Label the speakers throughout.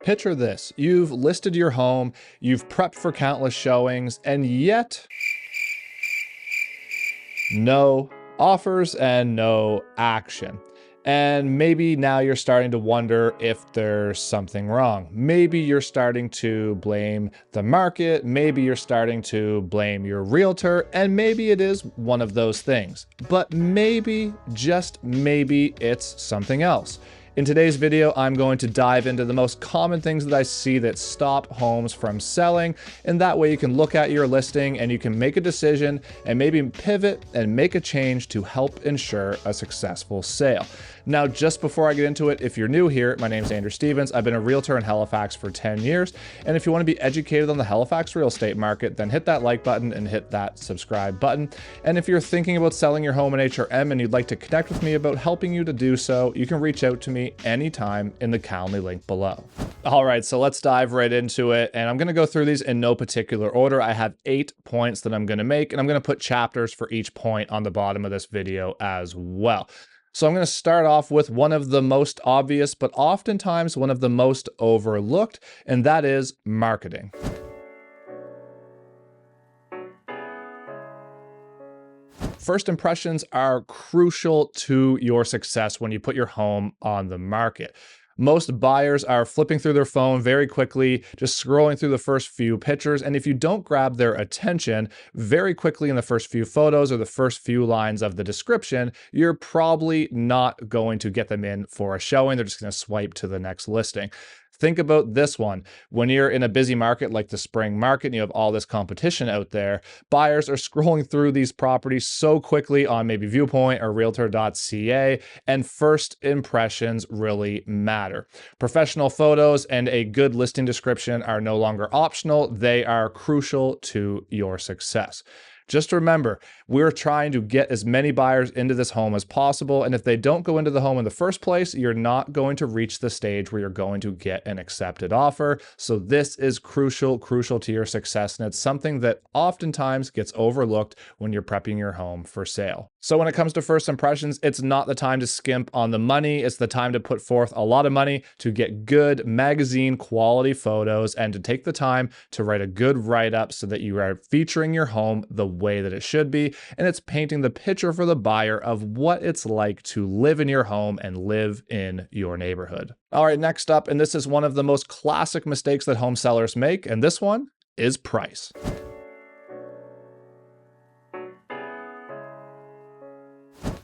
Speaker 1: Picture this, you've listed your home, you've prepped for countless showings, and yet no offers and no action. And maybe now you're starting to wonder if there's something wrong. Maybe you're starting to blame the market, maybe you're starting to blame your realtor, and maybe it is one of those things. But maybe, just maybe, it's something else. In today's video, I'm going to dive into the most common things that I see that stop homes from selling, and that way you can look at your listing and you can make a decision and maybe pivot and make a change to help ensure a successful sale. Now, just before I get into it, if you're new here, my name is Andrew Stevens. I've been a realtor in Halifax for 10 years, and if you want to be educated on the Halifax real estate market, then hit that like button and hit that subscribe button. And if you're thinking about selling your home in HRM and you'd like to connect with me about helping you to do so, you can reach out to me anytime in the Calendly link below. All right, so let's dive right into it. And I'm going to go through these in no particular order. I have 8 points that I'm going to make, and I'm going to put chapters for each point on the bottom of this video as well. So I'm going to start off with one of the most obvious, but oftentimes one of the most overlooked, and that is marketing. First impressions are crucial to your success when you put your home on the market. Most buyers are flipping through their phone very quickly, just scrolling through the first few pictures. And if you don't grab their attention very quickly in the first few photos or the first few lines of the description, you're probably not going to get them in for a showing. They're just going to swipe to the next listing. Think about this one. When you're in a busy market like the spring market and you have all this competition out there, buyers are scrolling through these properties so quickly on maybe Viewpoint or Realtor.ca, and first impressions really matter. Professional photos and a good listing description are no longer optional. They are crucial to your success. Just remember, we're trying to get as many buyers into this home as possible. And if they don't go into the home in the first place, you're not going to reach the stage where you're going to get an accepted offer. So this is crucial to your success. And it's something that oftentimes gets overlooked when you're prepping your home for sale. So when it comes to first impressions, it's not the time to skimp on the money. It's the time to put forth a lot of money to get good magazine quality photos and to take the time to write a good write-up so that you are featuring your home the way that it should be, and it's painting the picture for the buyer of what it's like to live in your home and live in your neighborhood. All right, next up, and this is one of the most classic mistakes that home sellers make, and this one is price.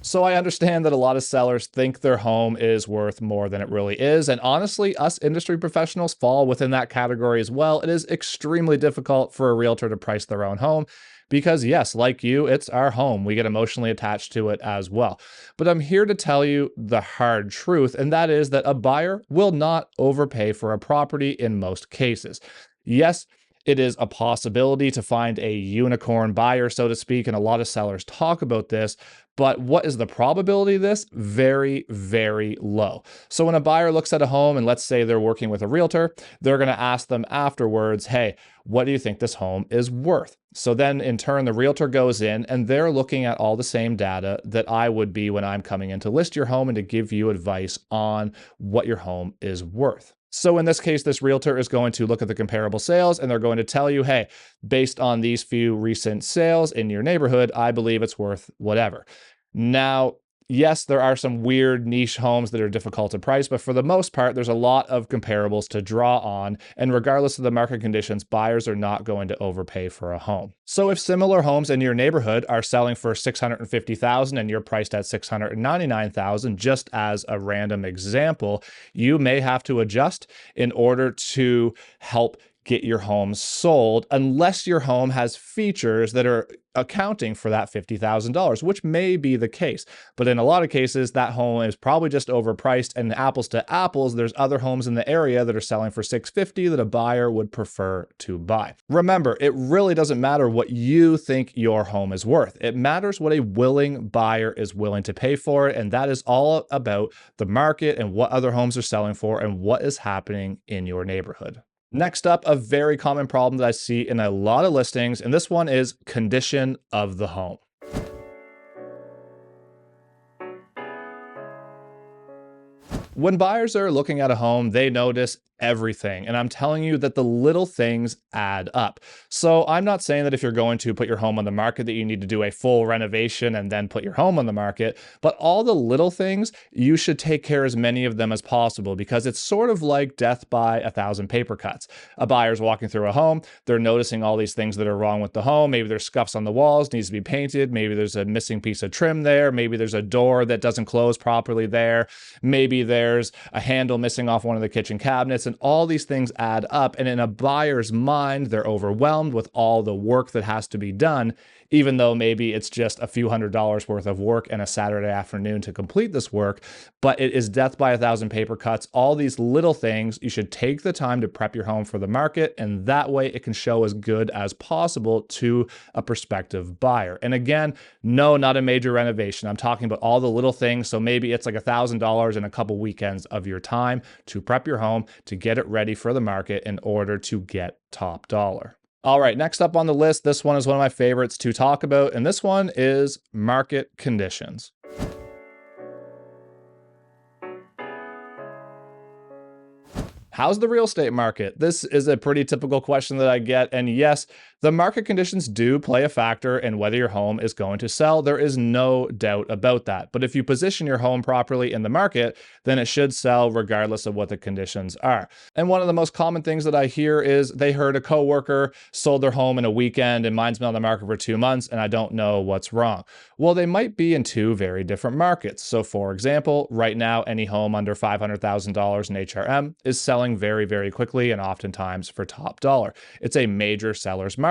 Speaker 1: So I understand that a lot of sellers think their home is worth more than it really is. And honestly, us industry professionals fall within that category as well. It is extremely difficult for a realtor to price their own home because yes, like you, it's our home. We get emotionally attached to it as well. But I'm here to tell you the hard truth, and that is that a buyer will not overpay for a property in most cases. Yes, it is a possibility to find a unicorn buyer, so to speak, and a lot of sellers talk about this, but what is the probability of this? Very, very low. So when a buyer looks at a home, and let's say they're working with a realtor, they're going to ask them afterwards, hey, what do you think this home is worth? So then in turn, the realtor goes in and they're looking at all the same data that I would be when I'm coming in to list your home and to give you advice on what your home is worth. So in this case, this realtor is going to look at the comparable sales and they're going to tell you, hey, based on these few recent sales in your neighborhood, I believe it's worth whatever. Now, yes, there are some weird niche homes that are difficult to price, but for the most part, there's a lot of comparables to draw on. And regardless of the market conditions, buyers are not going to overpay for a home. So if similar homes in your neighborhood are selling for $650,000 and you're priced at $699,000, just as a random example, you may have to adjust in order to help get your home sold, unless your home has features that are accounting for that $50,000, which may be the case. But in a lot of cases, that home is probably just overpriced, and apples to apples, there's other homes in the area that are selling for $650,000 that a buyer would prefer to buy. Remember, it really doesn't matter what you think your home is worth. It matters what a willing buyer is willing to pay for it, and that is all about the market and what other homes are selling for and what is happening in your neighborhood. Next up, a very common problem that I see in a lot of listings, and this one is condition of the home. When buyers are looking at a home, they notice everything. And I'm telling you that the little things add up. So I'm not saying that if you're going to put your home on the market that you need to do a full renovation and then put your home on the market, but all the little things, you should take care as many of them as possible, because it's sort of like death by a thousand paper cuts. A buyer's walking through a home, they're noticing all these things that are wrong with the home. Maybe there's scuffs on the walls, needs to be painted. Maybe there's a missing piece of trim there. Maybe there's a door that doesn't close properly there. Maybe there's a handle missing off one of the kitchen cabinets. And all these things add up. And in a buyer's mind, they're overwhelmed with all the work that has to be done, even though maybe it's just a few $100s worth of work and a Saturday afternoon to complete this work. But it is death by a thousand paper cuts. All these little things, you should take the time to prep your home for the market, and that way it can show as good as possible to a prospective buyer. And again, no, not a major renovation. I'm talking about all the little things. So maybe it's like $1,000 in a couple weekends of your time to prep your home, to get it ready for the market in order to get top dollar. All right, next up on the list, this one is one of my favorites to talk about, and this one is market conditions. How's the real estate market? This is a pretty typical question that I get. And yes, the market conditions do play a factor in whether your home is going to sell. There is no doubt about that. But if you position your home properly in the market, then it should sell regardless of what the conditions are. And one of the most common things that I hear is they heard a coworker sold their home in a weekend and mine's been on the market for 2 months and I don't know what's wrong. Well, they might be in two very different markets. So for example, right now, any home under $500,000 in HRM is selling very, very quickly and oftentimes for top dollar. It's a major seller's market.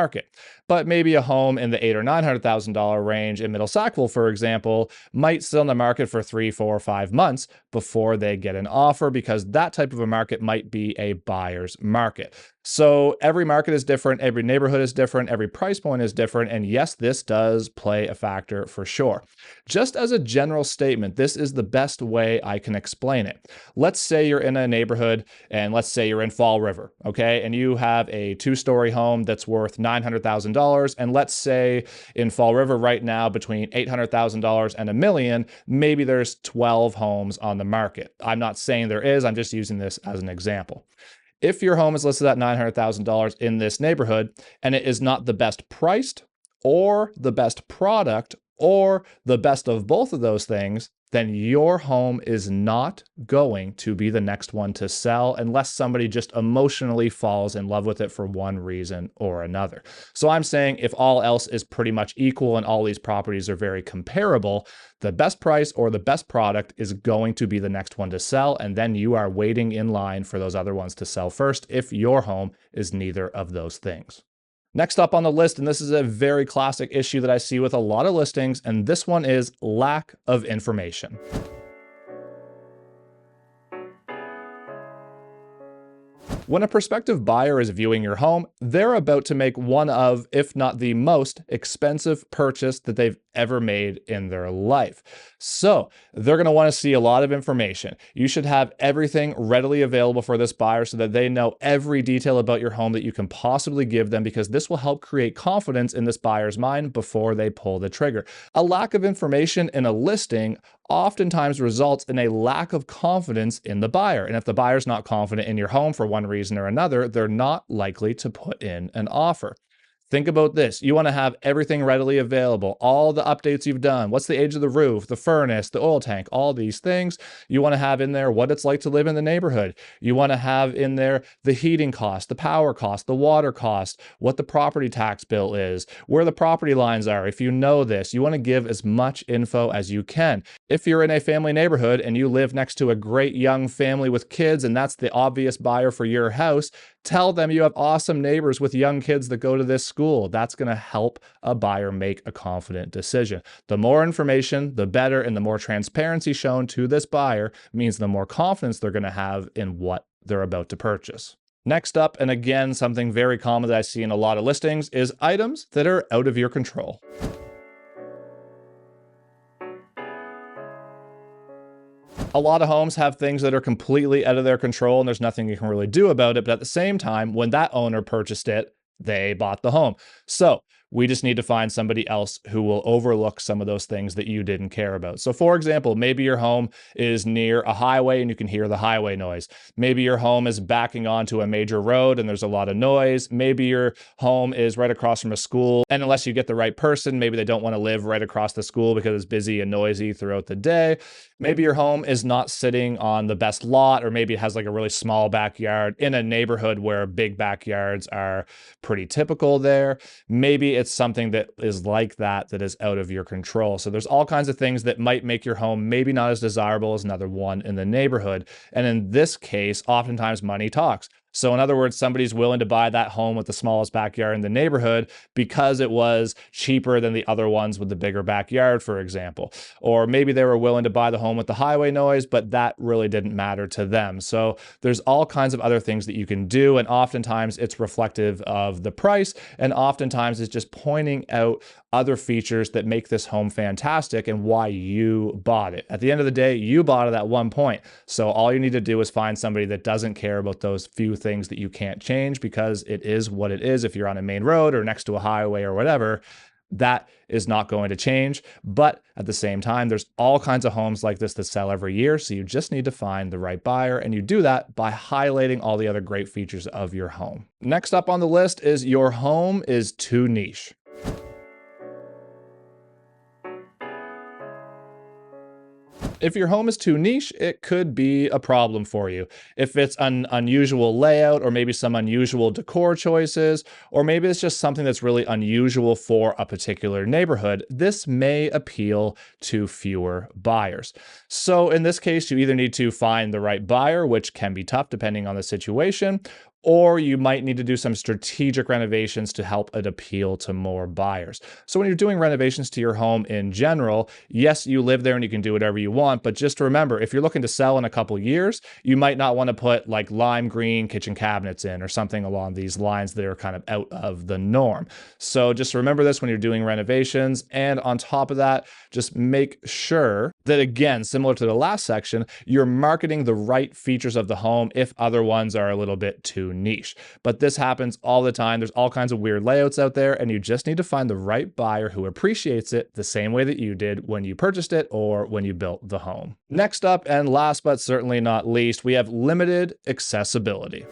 Speaker 1: But maybe a home in the $800,000 or $900,000 range in Middle Sackville, for example, might sit on the market for 3, 4, 5 months before they get an offer, because that type of a market might be a buyer's market. So every market is different, every neighborhood is different, every price point is different, and yes, this does play a factor for sure. Just as a general statement, this is the best way I can explain it. Let's say you're in a neighborhood, and let's say you're in Fall River, okay, and you have a 2-story home that's worth $900,000, and let's say in Fall River right now, between $800,000 and $1 million, maybe there's 12 homes on the market. I'm not saying there is, I'm just using this as an example. If your home is listed at $900,000 in this neighborhood and it is not the best priced or the best product or the best of both of those things, then your home is not going to be the next one to sell unless somebody just emotionally falls in love with it for one reason or another. So I'm saying if all else is pretty much equal and all these properties are very comparable, the best price or the best product is going to be the next one to sell, and then you are waiting in line for those other ones to sell first if your home is neither of those things. Next up on the list, and this is a very classic issue that I see with a lot of listings, and this one is lack of information. When a prospective buyer is viewing your home, they're about to make one of, if not the most expensive purchase that they've ever made in their life. So they're going to want to see a lot of information. You should have everything readily available for this buyer so that they know every detail about your home that you can possibly give them, because this will help create confidence in this buyer's mind before they pull the trigger. A lack of information in a listing oftentimes results in a lack of confidence in the buyer. And if the buyer's not confident in your home for one reason or another, they're not likely to put in an offer. Think about this. You want to have everything readily available, all the updates you've done. What's the age of the roof, the furnace, the oil tank, all these things. You want to have in there what it's like to live in the neighborhood. You want to have in there the heating cost, the power cost, the water cost, what the property tax bill is, where the property lines are. If you know this, you want to give as much info as you can. If you're in a family neighborhood and you live next to a great young family with kids, and that's the obvious buyer for your house, tell them you have awesome neighbors with young kids that go to this school. That's going to help a buyer make a confident decision. The more information, the better, and the more transparency shown to this buyer means the more confidence they're going to have in what they're about to purchase. Next up, and again, something very common that I see in a lot of listings, is items that are out of your control. A lot of homes have things that are completely out of their control and there's nothing you can really do about it. But at the same time, when that owner purchased it, they bought the home. So We just need to find somebody else who will overlook some of those things that you didn't care about. So for example, maybe your home is near a highway and you can hear the highway noise. Maybe your home is backing onto a major road and there's a lot of noise. Maybe your home is right across from a school, and unless you get the right person, maybe they don't want to live right across the school because it's busy and noisy throughout the day. Maybe your home is not sitting on the best lot, or maybe it has like a really small backyard in a neighborhood where big backyards are pretty typical there. Maybe it's something that is like that is out of your control. So there's all kinds of things that might make your home maybe not as desirable as another one in the neighborhood. And in this case, oftentimes money talks. So in other words, somebody's willing to buy that home with the smallest backyard in the neighborhood because it was cheaper than the other ones with the bigger backyard, for example. Or maybe they were willing to buy the home with the highway noise, but that really didn't matter to them. So there's all kinds of other things that you can do. And oftentimes it's reflective of the price. And oftentimes it's just pointing out other features that make this home fantastic and why you bought it. At the end of the day, you bought it at one point. So all you need to do is find somebody that doesn't care about those few things that you can't change, because it is what it is. If you're on a main road or next to a highway or whatever, that is not going to change. But at the same time, there's all kinds of homes like this that sell every year. So you just need to find the right buyer. And you do that by highlighting all the other great features of your home. Next up on the list is your home is too niche. If your home is too niche, it could be a problem for you. If it's an unusual layout, or maybe some unusual decor choices, or maybe it's just something that's really unusual for a particular neighborhood, this may appeal to fewer buyers. So in this case, you either need to find the right buyer, which can be tough depending on the situation, or you might need to do some strategic renovations to help it appeal to more buyers. So when you're doing renovations to your home in general, yes, you live there and you can do whatever you want, but just remember, if you're looking to sell in a couple years, you might not want to put like lime green kitchen cabinets in or something along these lines that are kind of out of the norm. So just remember this when you're doing renovations. And on top of that, just make sure that, again, similar to the last section, you're marketing the right features of the home if other ones are a little bit too niche. But this happens all the time. There's all kinds of weird layouts out there, and you just need to find the right buyer who appreciates it the same way that you did when you purchased it or when you built the home. Next up, and last but certainly not least, we have limited accessibility.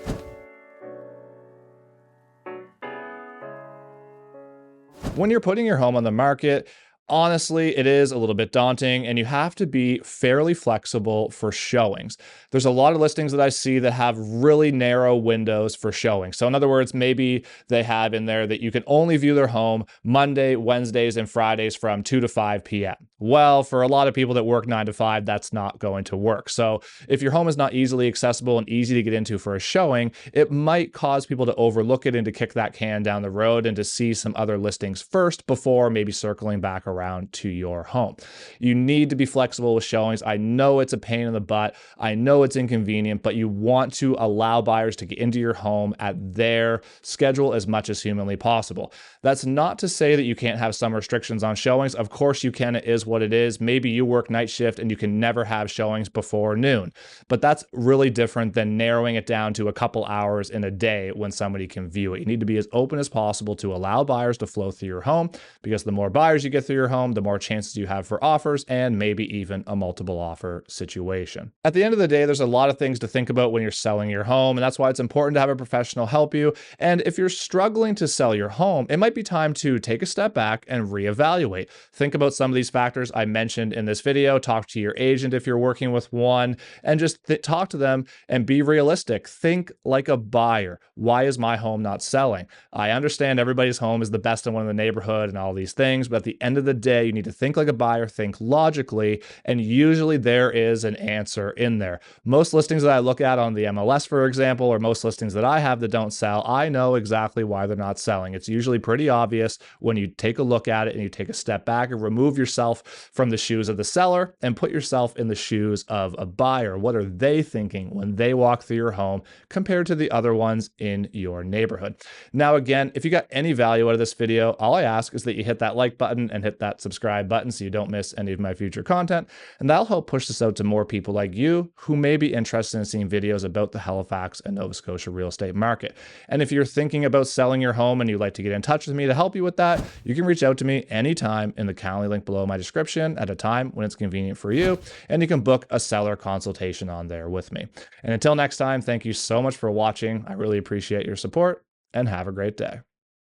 Speaker 1: When you're putting your home on the market, honestly, it is a little bit daunting, and you have to be fairly flexible for showings. There's a lot of listings that I see that have really narrow windows for showing. So in other words, maybe they have in there that you can only view their home Monday, Wednesdays, and Fridays from 2 to 5 p.m. Well, for a lot of people that work 9 to 5, that's not going to work. So if your home is not easily accessible and easy to get into for a showing, it might cause people to overlook it and to kick that can down the road and to see some other listings first before maybe circling back around to your home. You need to be flexible with showings. I know it's a pain in the butt. I know it's inconvenient, but you want to allow buyers to get into your home at their schedule as much as humanly possible. That's not to say that you can't have some restrictions on showings. Of course you can. It is what it is. Maybe you work night shift and you can never have showings before noon, but that's really different than narrowing it down to a couple hours in a day when somebody can view it. You need to be as open as possible to allow buyers to flow through your home, because the more buyers you get through your home, the more chances you have for offers and maybe even a multiple offer situation. At the end of the day, there's a lot of things to think about when you're selling your home, and that's why it's important to have a professional help you. And if you're struggling to sell your home, it might be time to take a step back and reevaluate. Think about some of these factors I mentioned in this video. Talk to your agent if you're working with one, and just talk to them and be realistic. Think like a buyer. Why is my home not selling? I understand everybody's home is the best one in the neighborhood and all these things, but at the end of the day, you need to think like a buyer, think logically, and usually there is an answer in there. Most listings that I look at on the MLS, for example, or most listings that I have that don't sell, I know exactly why they're not selling. It's usually pretty obvious when you take a look at it and you take a step back and remove yourself from the shoes of the seller and put yourself in the shoes of a buyer. What are they thinking when they walk through your home compared to the other ones in your neighborhood? Now, again, if you got any value out of this video, all I ask is that you hit that like button and hit that that subscribe button so you don't miss any of my future content. And that'll help push this out to more people like you who may be interested in seeing videos about the Halifax and Nova Scotia real estate market. And if you're thinking about selling your home and you'd like to get in touch with me to help you with that, you can reach out to me anytime in the Calendly link below my description at a time when it's convenient for you. And you can book a seller consultation on there with me. And until next time, thank you so much for watching. I really appreciate your support and have a great day.